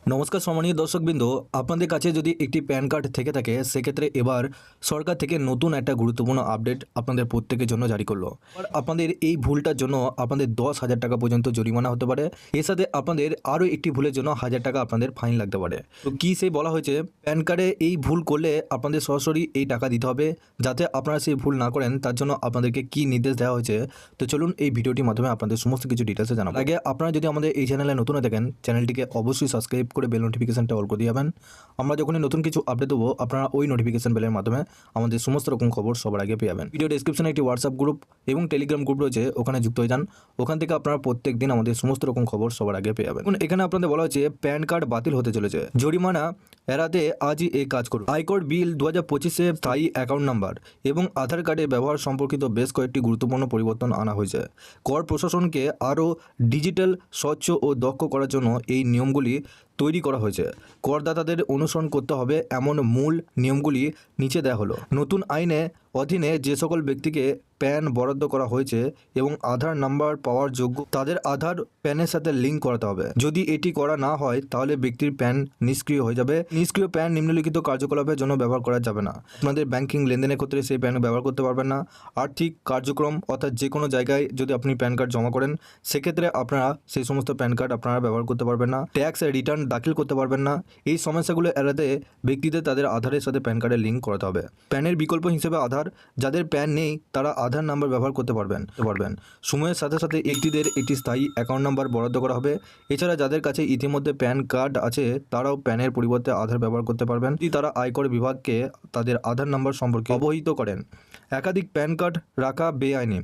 নমস্কার সম্মানীয় দর্শকবৃন্দ, আপনাদের কাছে যদি একটি প্যান কার্ড থেকে থাকে সেক্ষেত্রে এবার সরকার থেকে নতুন একটা গুরুত্বপূর্ণ আপডেট আপনাদের প্রত্যেকের জন্য জারি করলো। আর আপনাদের এই ভুলটার জন্য আপনাদের 10,000 টাকা পর্যন্ত জরিমানা হতে পারে। এর সাথে আপনাদের আরও একটি ভুলের জন্য 1,000 টাকা আপনাদের ফাইন লাগতে পারে। তো কী সেই বলা হয়েছে, প্যান কার্ডে এই ভুল করলে আপনাদের সরাসরি এই টাকা দিতে হবে। যাতে আপনারা সেই ভুল না করেন তার জন্য আপনাদেরকে কী নির্দেশ দেওয়া হয়েছে, তো চলুন এই ভিডিওটির মাধ্যমে আপনাদের সমস্ত কিছু ডিটেলসে জানাবো। আগে আপনারা যদি আমাদের এই চ্যানেলে নতুন হয়ে থাকেন, চ্যানেলটিকে অবশ্যই সাবস্ক্রাইব করে বেল নোটিফিকেশনটা অল করে দিয়ে যাবেন। আমরা যখনই নতুন কিছু আপডেট দেবো আপনারা ওই নোটিফিকেশন বেলের মাধ্যমে আমাদের সমস্ত রকম খবর সবার আগে পেয়ে যাবেন। ভিডিও ডেসক্রিপশনে একটি হোয়াটসঅ্যাপ গ্রুপ এবং টেলিগ্রাম গ্রুপ রয়েছে, ওখানে যুক্ত হয়ে যান। ওখান থেকে আপনারা প্রত্যেক দিন আমাদের সমস্ত রকম খবর সবার আগে পেয়ে যাবেন। এখানে আপনাদের বলা হচ্ছে প্যান কার্ড বাতিল হতে চলেছে, জরিমানা এড়াতে আজই এই কাজ করুন। আয়কর বিল 2025-এ স্থায়ী অ্যাকাউন্ট নাম্বার এবং আধার কার্ডের ব্যবহার সম্পর্কিত বেশ কয়েকটি গুরুত্বপূর্ণ পরিবর্তন আনা হয়েছে। কর প্রশাসনকে আরও ডিজিটাল, স্বচ্ছ ও দক্ষ করার জন্য এই নিয়মগুলি তৈরি করা হয়েছে। করদাতাদের অনুসরণ করতে হবে এমন মূল নিয়মগুলি নিচে দেওয়া হলো। নতুন আইনে অধীনে যে সকল ব্যক্তিকে প্যান বরাদ্দ করা হয়েছে এবং আধার নাম্বার পাওয়ার যোগ্য, তাদের আধার প্যানের সাথে লিঙ্ক করাতে হবে। যদি এটি করা না হয় তাহলে ব্যক্তির প্যান নিষ্ক্রিয় হয়ে যাবে। নিষ্ক্রিয় প্যান নিম্নলিখিত কার্যকলাপের জন্য ব্যবহার করা যাবে না। আপনাদের ব্যাংকিং লেনদেনের ক্ষেত্রে সেই প্যান ব্যবহার করতে পারবেন না। আর্থিক কার্যক্রম অর্থাৎ যে কোনো জায়গায় যদি আপনি প্যান কার্ড জমা করেন সেক্ষেত্রে আপনারা সেই সমস্ত প্যান কার্ড আপনারা ব্যবহার করতে পারবেন না। ট্যাক্স রিটার্ন দাখিল করতে পারবেন না। এই সমস্যাগুলো এড়াতে ব্যক্তিদের তাদের আধারের সাথে প্যান কার্ডের লিঙ্ক করাতে হবে। প্যানের বিকল্প হিসেবে আধার, যাদের প্যান নেই তারা আধার নাম্বার ব্যবহার করতে পারবেন। সময়ের সাথে সাথে ব্যক্তিদের একটি স্থায়ী অ্যাকাউন্ট নাম্বার বরাদ্দ করা হবে। এছাড়া যাদের কাছে ইতিমধ্যে প্যান কার্ড আছে তারাও প্যানের পরিবর্তে আধার ব্যবহার করতে পারবেন যদি তারা আয়কর বিভাগকে তাদের আধার নাম্বার সম্পর্কে অবহিত করেন। একাধিক প্যান কার্ড রাখা বেআইনি।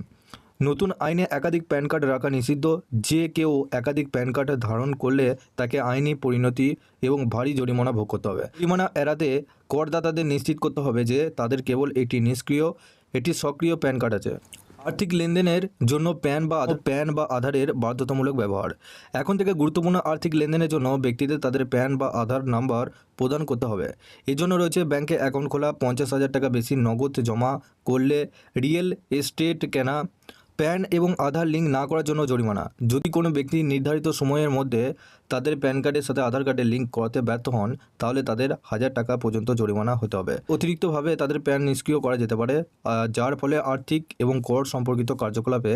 নতুন আইনে একাধিক প্যান কার্ড রাখা নিষিদ্ধ। যে কেউ একাধিক প্যান কার্ড ধারণ করলে তাকে আইনি পরিণতি এবং ভারী জরিমানা ভোগ করতে হবে। জরিমানা এড়াতে করদাতাদের নিশ্চিত করতে হবে যে তাদের কেবল একটি নিষ্ক্রিয়, একটি সক্রিয় প্যান কার্ড আছে। আর্থিক লেনদেনের জন্য প্যান বা আধারের বাধ্যতামূলক ব্যবহার। এখন থেকে গুরুত্বপূর্ণ আর্থিক লেনদেনের জন্য ব্যক্তিদের তাদের প্যান বা আধার নাম্বার প্রদান করতে হবে। এর জন্য রয়েছে ব্যাংকে অ্যাকাউন্ট খোলা, 50,000 টাকা বেশি নগদ জমা করলে, রিয়েল এস্টেট কেনা, প্যান এবং আধার লিঙ্ক না করার জন্য জরিমানা। যদি কোনো ব্যক্তি নির্ধারিত সময়ের মধ্যে তাদের প্যান কার্ডের সাথে আধার কার্ডের লিঙ্ক করাতে ব্যর্থ হন তাহলে তাদের 1,000 টাকা পর্যন্ত জরিমানা হতে হবে। অতিরিক্তভাবে তাদের প্যান নিষ্ক্রিয় করা যেতে পারে, যার ফলে আর্থিক এবং কর সম্পর্কিত কার্যকলাপে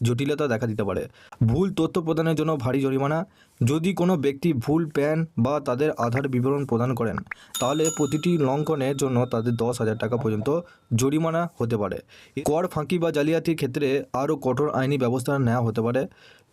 জটিলতা দেখা দিতে পারে। ভুল তথ্য প্রদানের জন্য ভারী জরিমানা। যদি কোনো ব্যক্তি ভুল প্যান বা তাদের আধার বিবরণ প্রদান করেন তাহলে প্রতিটি লঙ্ঘনের জন্য তাদের 10,000 টাকা পর্যন্ত জরিমানা হতে পারে। কর ফাঁকি বা জালিয়াতির ক্ষেত্রে আরও কঠোর আইনি ব্যবস্থা নেওয়া হতে পারে।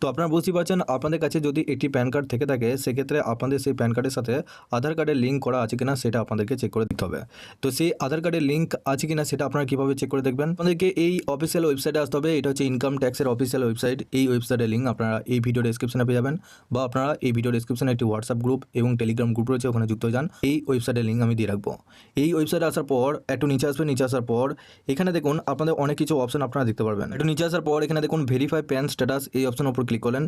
তো আপনারা বুঝতে পারছেন, আপনাদের কাছে যদি একটি প্যান কার্ড থেকে থাকে সেক্ষেত্রে আপনাদের সেই প্যান কার্ডের সাথে আধার কার্ডের লিঙ্ক করা আছে কিনা সেটা আপনাদেরকে চেক করে দিতে হবে। তো সেই আধার কার্ডের লিঙ্ক আছে কিনা সেটা আপনারা কীভাবে চেক করে দেখবেন? আপনাদেরকে এই অফিসিয়াল ওয়েবসাইটে আসতে হবে। এটা হচ্ছে ইনকাম ট্যাক্সের অফিসিয়াল ওয়েবসাইট। এই ওয়েবসাইটের লিঙ্ক আপনারা এই ভিডিও ডেসক্রিপশনে পেয়ে যাবেন, বা আপনারা এই ভিডিও ডেসক্রিপশনে একটি হোয়াটসঅ্যাপ গ্রুপ এবং টেলিগ্রাম গ্রুপ রয়েছে, ওখানে যুক্ত হয়ে যান। এই ওয়েবসাইটের লিঙ্ক আমি দিয়ে রাখবো। এই ওয়েবসাইটে আসার পর একটু নিচে আসবেন। নিচে আসার পর এখানে দেখুন আপনাদের অনেক কিছু অপশন আপনারা দেখতে পারবেন। একটু নিচে আসার পর এখানে দেখুন ভেরিফাই প্যান স্ট্যাটাস, এই অপশনের উপর ক্লিক করলেন।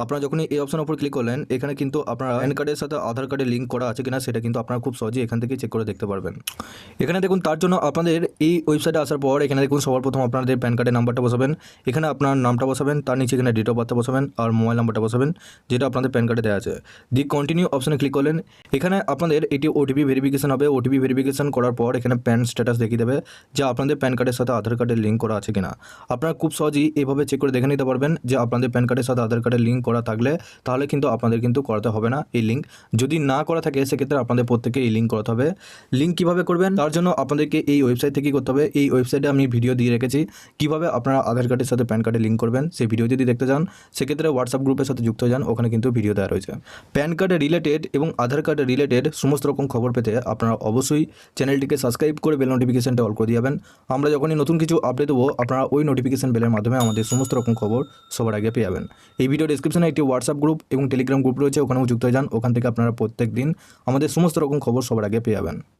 আপনারা যখনই এই অপশনের উপর ক্লিক করলেন এখানে কিন্তু আপনারা প্যান কার্ডের সাথে আধার কার্ডের লিঙ্ক করা আছে কিনা সেটা কিন্তু আপনারা খুব সহজেই এখান থেকে চেক করে দেখতে পারবেন। এখানে দেখুন তার জন্য আপনাদের এই ওয়েবসাইটে আসার পর এখানে দেখুন সবার প্রথম আপনাদের প্যান কার্ডের নাম্বারটা বসাবেন। এখানে আপনার নামটা বসাবেন, তার নিচে এখানে ডেট অফ বার্থ বসাবেন আর মোবাইল নাম্বারটা বসাবেন যেটা আপনাদের প্যান কার্ডে দেওয়া আছে। দি কন্টিনিউ অপশনে ক্লিক করলেন। এখানে আপনাদের এটি ওটিপি ভেরিফিকেশন হবে। ওটিপি ভেরিফিকেশন করার পর এখানে প্যান স্ট্যাটাস দেখিয়ে দেবে যে আপনাদের প্যান কার্ডের সাথে আধার কার্ডের লিঙ্ক করা আছে কিনা। আপনারা খুব সহজেই এভাবে চেক করে দেখে নিতে পারবেন যে আপনাদের প্যান কার্ডের সাথে আধার কার্ডের লিঙ্ক করা থাকলে তাহলে কিন্তু আপনাদের কিন্তু করাতে হবে না এই লিঙ্ক। যদি না করা থাকে সেক্ষেত্রে আপনাদের প্রত্যেকে এই লিঙ্ক করাতে হবে। লিঙ্ক কীভাবে করবেন তার জন্য আপনাদেরকে এই ওয়েবসাইট থেকেই করতে হবে। এই ওয়েবসাইটে আমি ভিডিও দিয়ে রেখেছি কীভাবে আপনারা আধার কার্ডের সাথে প্যান কার্ডে লিঙ্ক করবেন। সেই ভিডিও যদি দেখতে চান সেক্ষেত্রে হোয়াটসঅ্যাপ গ্রুপের সাথে যুক্ত হয়ে যান, ওখানে কিন্তু ভিডিও দেওয়া রয়েছে। প্যান কার্ডে রিলেটেড এবং আধার কার্ডে রিলেটেড সমস্ত রকম খবর পেতে আপনারা অবশ্যই চ্যানেলটিকে সাবস্ক্রাইব করে বেল নোটিফিকেশনটা অল করে দিয়ে যাবেন। আমরা যখনই নতুন কিছু আপডেট দেবো আপনারা ওই নোটিফিকেশন বেলের মাধ্যমে আমাদের সমস্ত রকম খবর সবার আগে পেয়ে যাবেন। এই ভিডিও ডেসক্রিপশনে একটি হোয়াটসঅ্যাপ গ্রুপ এবং টেলিগ্রাম গ্রুপ রয়েছে, ওখানেও যুক্ত হয়ে যান। ওখান থেকে আপনারা প্রত্যেক দিন আমাদের সমস্ত রকম খবর সবার আগে পেয়ে যাবেন।